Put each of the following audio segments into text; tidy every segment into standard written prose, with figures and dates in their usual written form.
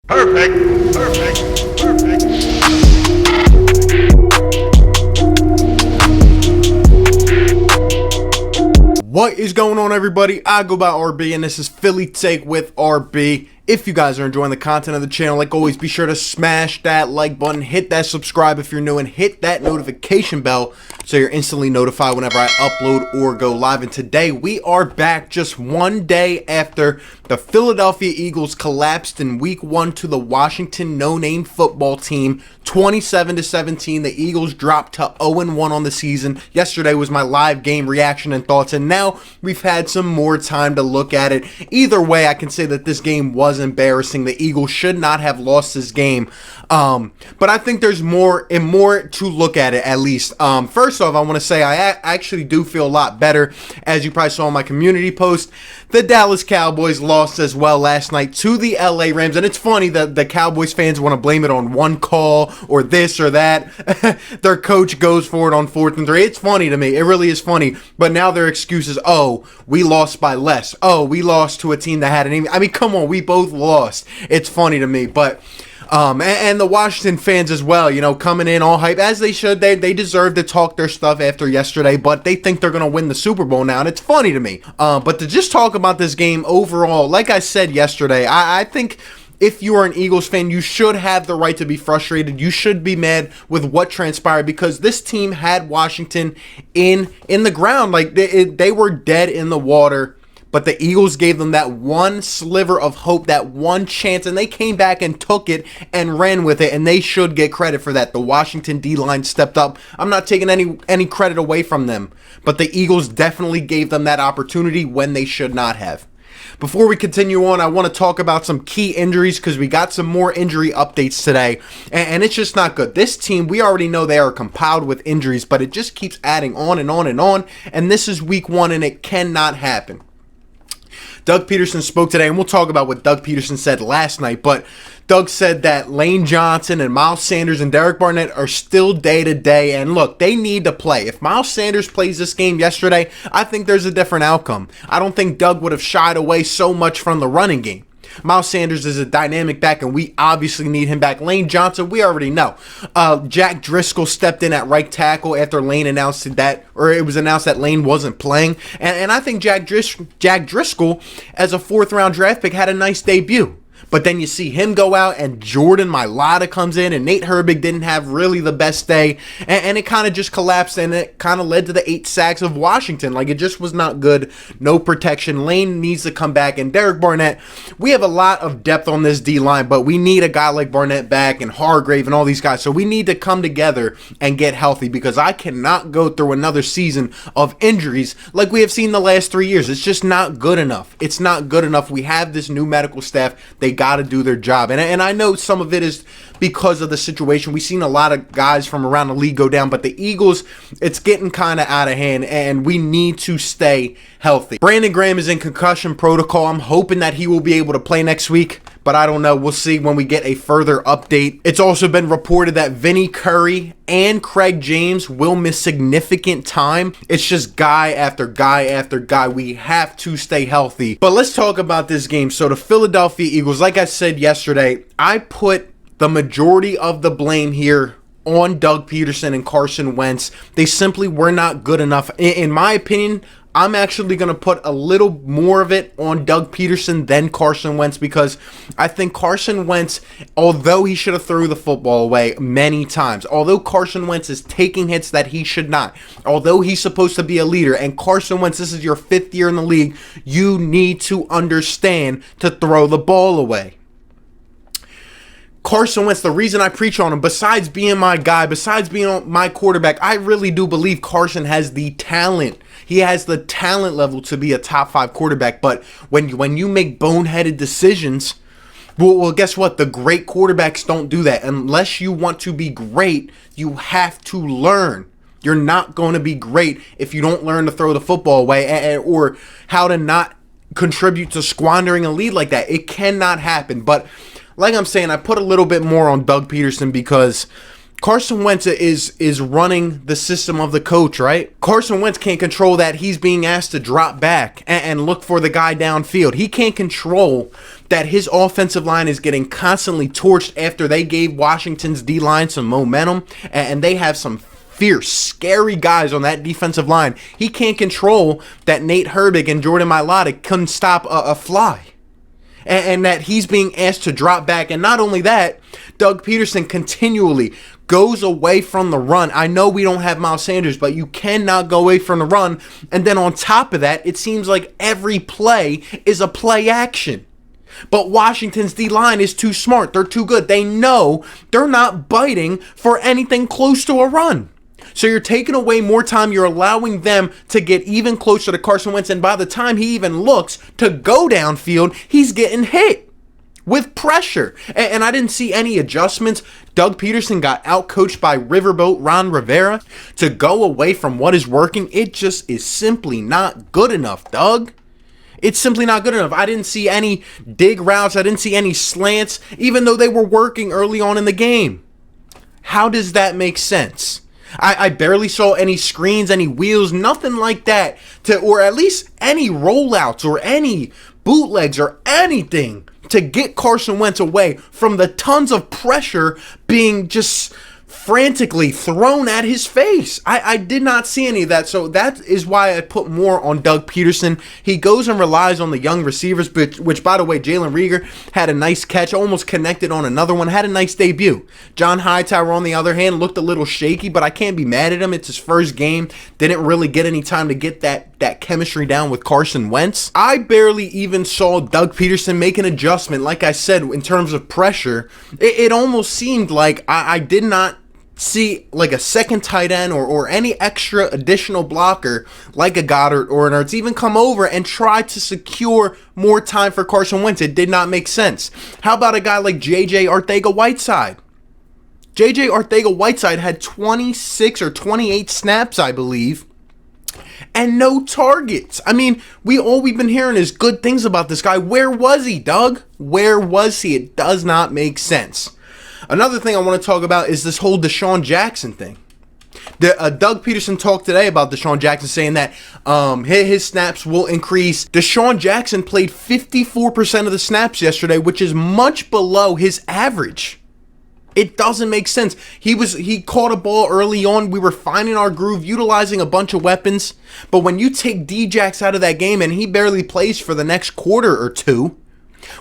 Perfect. Perfect. Perfect. What is going on, everybody? I go by RB, and this is Philly Take with RB. If you guys are enjoying the content of the channel, like always, be sure to smash that like button, hit that subscribe if you're new, and hit that notification bell so you're instantly notified whenever I upload or go live. And today, we are back just one day after the Philadelphia Eagles collapsed in Week 1 to the Washington no-name football team, 27-17. The Eagles dropped to 0-1 on the season. Yesterday was my live game reaction and thoughts, and now we've had some more time to look at it. Either way, I can say that this game was embarrassing. The Eagles should not have lost this game. But I think there's more to look at it, at least. First off, I want to say I actually do feel a lot better. As you probably saw in my community post, the Dallas Cowboys lost as well last night to the LA Rams. And it's funny that the Cowboys fans want to blame it on one call or this or that. Their coach goes for it on 4th and 3. It's funny to me. It really is funny. But now their excuse is, oh, we lost by less. Oh, we lost to a team that had an even. I mean, come on, we both lost. It's funny to me. But and the Washington fans as well, you know, coming in all hype, as they should. They deserve to talk their stuff after yesterday, but they think they're going to win the Super Bowl now, and it's funny to me. But to just talk about this game overall, like I said yesterday, I think if you are an Eagles fan, you should have the right to be frustrated. You should be mad with what transpired, because this team had Washington in the ground. Like, they were dead in the water. But the Eagles gave them that one sliver of hope, that one chance, and they came back and took it and ran with it, and they should get credit for that. The Washington D-line stepped up. I'm not taking any credit away from them, but the Eagles definitely gave them that opportunity when they should not have. Before we continue on, I want to talk about some key injuries, because we got some more injury updates today, and it's just not good. This team, we already know they are compiled with injuries, but it just keeps adding on and on and on, and this is Week 1, and it cannot happen. Doug Pederson spoke today, and we'll talk about what Doug Pederson said last night, but Doug said that Lane Johnson and Miles Sanders and Derek Barnett are still day-to-day, and look, they need to play. If Miles Sanders plays this game yesterday, I think there's a different outcome. I don't think Doug would have shied away so much from the running game. Miles Sanders is a dynamic back, and we obviously need him back. Lane Johnson, we already know. Jack Driscoll stepped in at right tackle after Lane announced that, or it was announced that Lane wasn't playing. And I think Jack Driscoll, as a 4th-round draft pick, had a nice debut. But then you see him go out, and Jordan Mailata comes in, and Nate Herbig didn't have really the best day, and it kind of just collapsed, and it kind of led to the 8 sacks of Washington. Like, it just was not good. No protection. Lane needs to come back, and Derek Barnett, we have a lot of depth on this D-line, but we need a guy like Barnett back, and Hargrave, and all these guys, so we need to come together and get healthy, because I cannot go through another season of injuries like we have seen the last 3 years. It's just not good enough. It's not good enough. We have this new medical staff. They got to do their job, and I know some of it is because of the situation. We've seen a lot of guys from around the league go down, but the Eagles, it's getting kind of out of hand, and we need to stay healthy. Brandon Graham is in concussion protocol. I'm hoping that he will be able to play next week, but I don't know. We'll see when we get a further update. It's also been reported that Vinny Curry and Craig James will miss significant time. It's just guy after guy after guy. We have to stay healthy. But let's talk about this game. So the Philadelphia Eagles, like I said yesterday, I put the majority of the blame here on Doug Pederson and Carson Wentz. They simply were not good enough. In my opinion, I'm actually going to put a little more of it on Doug Pederson than Carson Wentz, because I think Carson Wentz, although he should have threw the football away many times, although Carson Wentz is taking hits that he should not, although he's supposed to be a leader, and Carson Wentz, this is your 5th year in the league, you need to understand to throw the ball away. Carson Wentz, the reason I preach on him, besides being my guy, besides being my quarterback, I really do believe Carson has the talent. He has the talent level to be a top 5 quarterback. But when you make boneheaded decisions, well, guess what? The great quarterbacks don't do that. Unless you want to be great, you have to learn. You're not going to be great if you don't learn to throw the football away, or how to not contribute to squandering a lead like that. It cannot happen. But like I'm saying, I put a little bit more on Doug Pederson, because Carson Wentz is running the system of the coach, right? Carson Wentz can't control that he's being asked to drop back and look for the guy downfield. He can't control that his offensive line is getting constantly torched after they gave Washington's D-line some momentum, and they have some fierce, scary guys on that defensive line. He can't control that Nate Herbig and Jordan Mailata couldn't stop a fly. And that he's being asked to drop back. And not only that, Doug Pederson continually goes away from the run. I know we don't have Miles Sanders, but you cannot go away from the run. And then on top of that, it seems like every play is a play action. But Washington's D-line is too smart. They're too good. They know they're not biting for anything close to a run. So you're taking away more time. You're allowing them to get even closer to Carson Wentz. And by the time he even looks to go downfield, he's getting hit with pressure. And I didn't see any adjustments. Doug Pederson got outcoached by Riverboat Ron Rivera to go away from what is working. It just is simply not good enough, Doug. It's simply not good enough. I didn't see any dig routes. I didn't see any slants, even though they were working early on in the game. How does that make sense? I barely saw any screens, any wheels, nothing like that, or at least any rollouts or any bootlegs or anything to get Carson Wentz away from the tons of pressure being just frantically thrown at his face. I did not see any of that, so that is why I put more on Doug Pederson. He goes and relies on the young receivers, which by the way, Jalen Reagor had a nice catch, almost connected on another one, had a nice debut. John Hightower, on the other hand, looked a little shaky, but I can't be mad at him. It's his first game. Didn't really get any time to get that chemistry down with Carson Wentz. I barely even saw Doug Pederson make an adjustment. Like I said, in terms of pressure, it almost seemed like I did not see like a second tight end or any extra additional blocker like a Goddard or an Ertz even come over and try to secure more time for Carson Wentz. It did not make sense. How about a guy like J.J. Arcega-Whiteside? J.J. Arcega-Whiteside had 26 or 28 snaps, I believe, and no targets. I mean, we've been hearing is good things about this guy. Where was he, Doug? Where was he? It does not make sense. Another thing I want to talk about is this whole Deshaun Jackson thing. Doug Pederson talked today about Deshaun Jackson, saying that his snaps will increase. Deshaun Jackson played 54% of the snaps yesterday, which is much below his average. It doesn't make sense. He caught a ball early on. We were finding our groove, utilizing a bunch of weapons. But when you take DJax out of that game and he barely plays for the next quarter or two,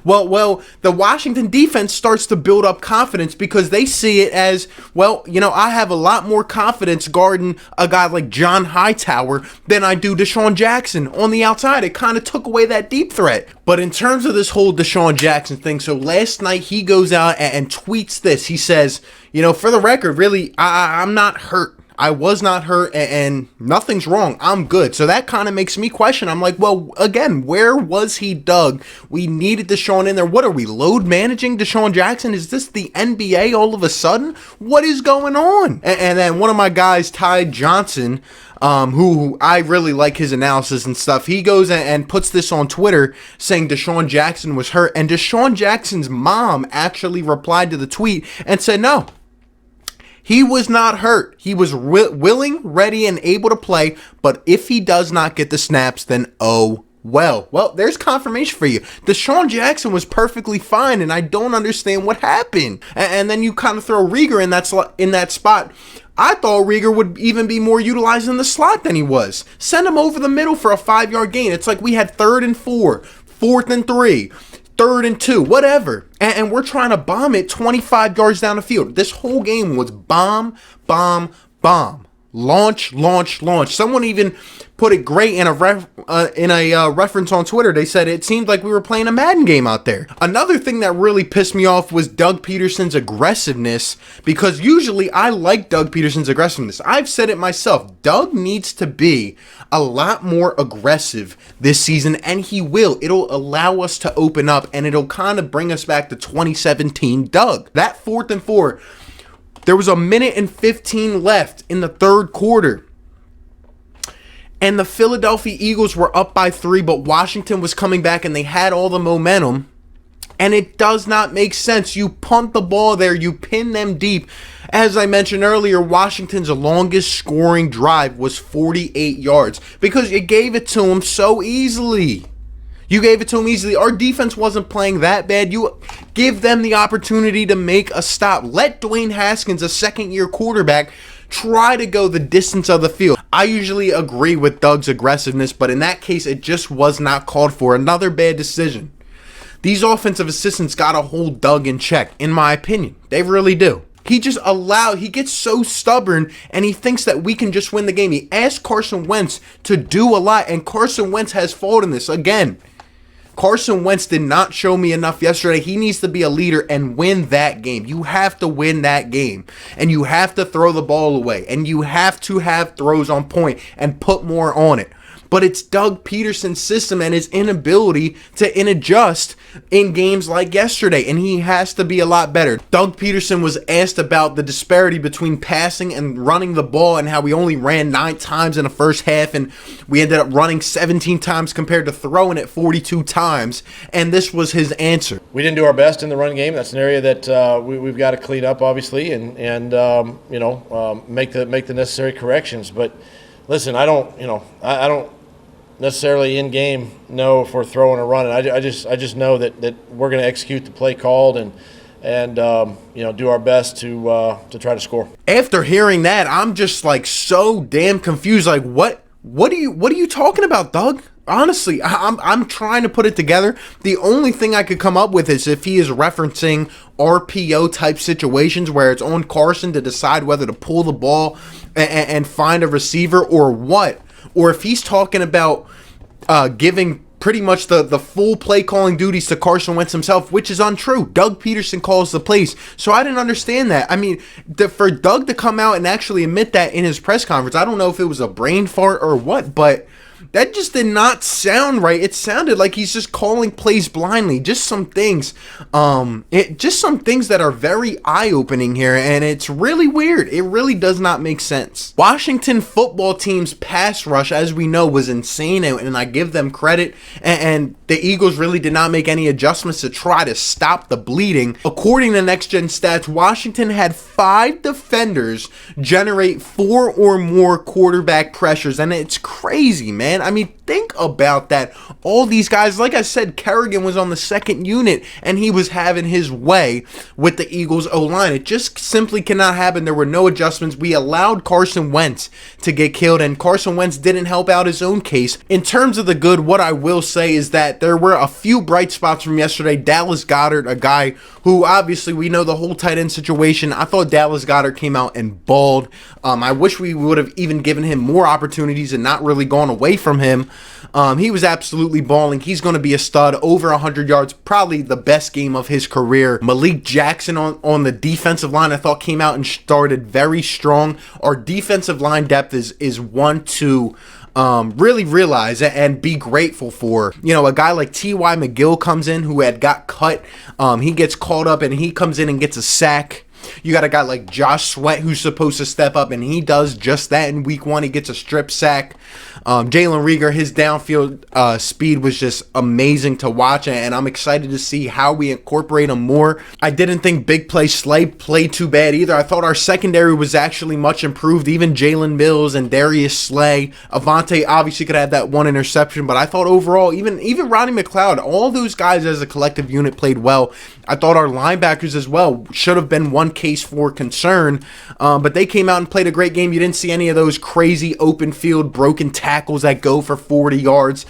well, the Washington defense starts to build up confidence because they see it as, well, I have a lot more confidence guarding a guy like John Hightower than I do Deshaun Jackson on the outside. It kind of took away that deep threat. But in terms of this whole Deshaun Jackson thing, so last night he goes out and tweets this. He says, for the record, really, I'm not hurt. I was not hurt and nothing's wrong. I'm good. So that kind of makes me question. I'm like, well, again, where was he, Doug? We needed Deshaun in there. What are we, load managing Deshaun Jackson? Is this the NBA all of a sudden? What is going on? And then one of my guys, Ty Johnson, who I really like his analysis and stuff, he goes and puts this on Twitter saying Deshaun Jackson was hurt. And Deshaun Jackson's mom actually replied to the tweet and said, no. He was not hurt. He was willing, ready, and able to play. But if he does not get the snaps, then oh well. Well, there's confirmation for you. Deshaun Jackson was perfectly fine, and I don't understand what happened. And then you kind of throw Reagor in that spot. I thought Reagor would even be more utilized in the slot than he was. Send him over the middle for a 5-yard gain. It's like we had 3rd and 4, 4th and 3. 3rd and 2, whatever. And we're trying to bomb it 25 yards down the field. This whole game was bomb, bomb, bomb. Launch, launch, launch. Someone even put it great in a reference on Twitter. They said it seemed like we were playing a Madden game out there. Another thing that really pissed me off was Doug Pederson's aggressiveness, because usually I like Doug Pederson's aggressiveness. I've said it myself. Doug needs to be a lot more aggressive this season, and he will. It'll allow us to open up, and it'll kind of bring us back to 2017 Doug. That 4th and 4, there was 1:15 left in the 3rd quarter. And the Philadelphia Eagles were up by 3, but Washington was coming back and they had all the momentum. And it does not make sense. You punt the ball there, you pin them deep. As I mentioned earlier, Washington's longest scoring drive was 48 yards because you gave it to them so easily. You gave it to them easily. Our defense wasn't playing that bad. You give them the opportunity to make a stop. Let Dwayne Haskins, a second-year quarterback, try to go the distance of the field. I usually agree with Doug's aggressiveness, but in that case, it just was not called for. Another bad decision. These offensive assistants got to hold Doug in check, in my opinion. They really do. He gets so stubborn, and he thinks that we can just win the game. He asked Carson Wentz to do a lot, and Carson Wentz has fault in this. Again, Carson Wentz did not show me enough yesterday. He needs to be a leader and win that game. You have to win that game. And you have to throw the ball away. And you have to have throws on point and put more on it. But it's Doug Pederson's system and his inability to adjust in games like yesterday, and he has to be a lot better. Doug Pederson was asked about the disparity between passing and running the ball and how we only ran 9 times in the first half, and we ended up running 17 times compared to throwing it 42 times, and this was his answer. We didn't do our best in the run game. That's an area that we've got to clean up, obviously, and make the necessary corrections. But listen, I don't necessarily in game know if we're throwing or running. I just know that we're going to execute the play called and do our best to try to score. After hearing that, I'm just like so damn confused. Like what are you talking about, Doug? Honestly, I'm trying to put it together. The only thing I could come up with is if he is referencing RPO type situations where it's on Carson to decide whether to pull the ball and find a receiver or what. Or if he's talking about giving pretty much the full play calling duties to Carson Wentz himself, which is untrue. Doug Pederson calls the plays. So I didn't understand that. I mean, for Doug to come out and actually admit that in his press conference, I don't know if it was a brain fart or what, but that just did not sound right. It sounded like he's just calling plays blindly. Just some things, that are very eye-opening here, and it's really weird. It really does not make sense. Washington football team's pass rush, as we know, was insane, and I give them credit. And the Eagles really did not make any adjustments to try to stop the bleeding. According to Next Gen Stats, Washington had 5 defenders generate 4 or more quarterback pressures, and it's crazy, man. I mean, think about that. All these guys, like I said, Kerrigan was on the second unit, and he was having his way with the Eagles O-line. It just simply cannot happen. There were no adjustments. We allowed Carson Wentz to get killed, and Carson Wentz didn't help out his own case. In terms of the good, what I will say is that there were a few bright spots from yesterday. Dallas Goedert, a guy who obviously we know the whole tight end situation. I thought Dallas Goedert came out and balled. I wish we would have even given him more opportunities and not really gone away from him. He was absolutely balling. He's going to be a stud, over 100 yards, probably the best game of his career. Malik Jackson on the defensive line, I thought came out and started very strong. Our defensive line depth is one to really realize and be grateful for. You know, a guy like T.Y. McGill comes in who had got cut. He gets called up and he comes in and gets a sack. You got a guy like Josh Sweat who's supposed to step up, and he does just that in week 1. He gets a strip sack. Jalen Reagor, his downfield speed was just amazing to watch, and I'm excited to see how we incorporate him more. I didn't think Big Play Slay played too bad either. I thought our secondary was actually much improved. Even Jalen Mills and Darius Slay. Avante obviously could have that one interception, but I thought overall, even Rodney McLeod, all those guys as a collective unit played well. I thought our linebackers as well should have been one case for concern, but they came out and played a great game. You didn't see any of those crazy open field broken tackles that go for 40 yards.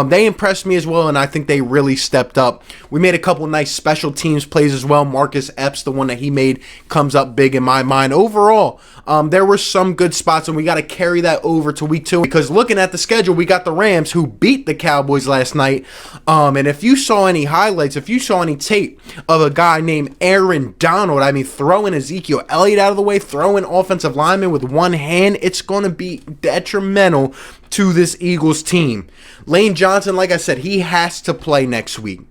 They impressed me as well, and I think they really stepped up. We made a couple nice special teams plays as well. Marcus Epps, the one that he made, comes up big in my mind. Overall, there were some good spots, and we got to carry that over to week 2, because looking at the schedule, we got the Rams, who beat the Cowboys last night. And if you saw any highlights, if you saw any tape of a guy named Aaron Donald, I mean, throwing Ezekiel Elliott out of the way, throwing offensive linemen with one hand, it's going to be detrimental to this Eagles team. Lane Johnson, like I said, he has to play next week.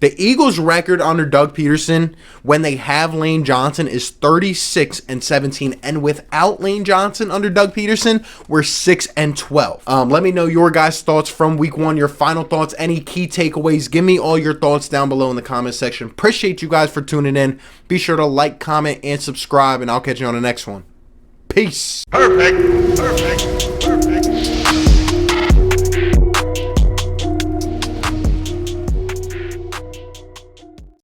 The Eagles' record under Doug Pederson when they have Lane Johnson is 36-17, and without Lane Johnson under Doug Pederson, we're 6-12. Let me know your guys' thoughts from Week 1, your final thoughts, any key takeaways. Give me all your thoughts down below in the comment section. Appreciate you guys for tuning in. Be sure to like, comment, and subscribe, and I'll catch you on the next one. Peace. Perfect. Perfect. Perfect.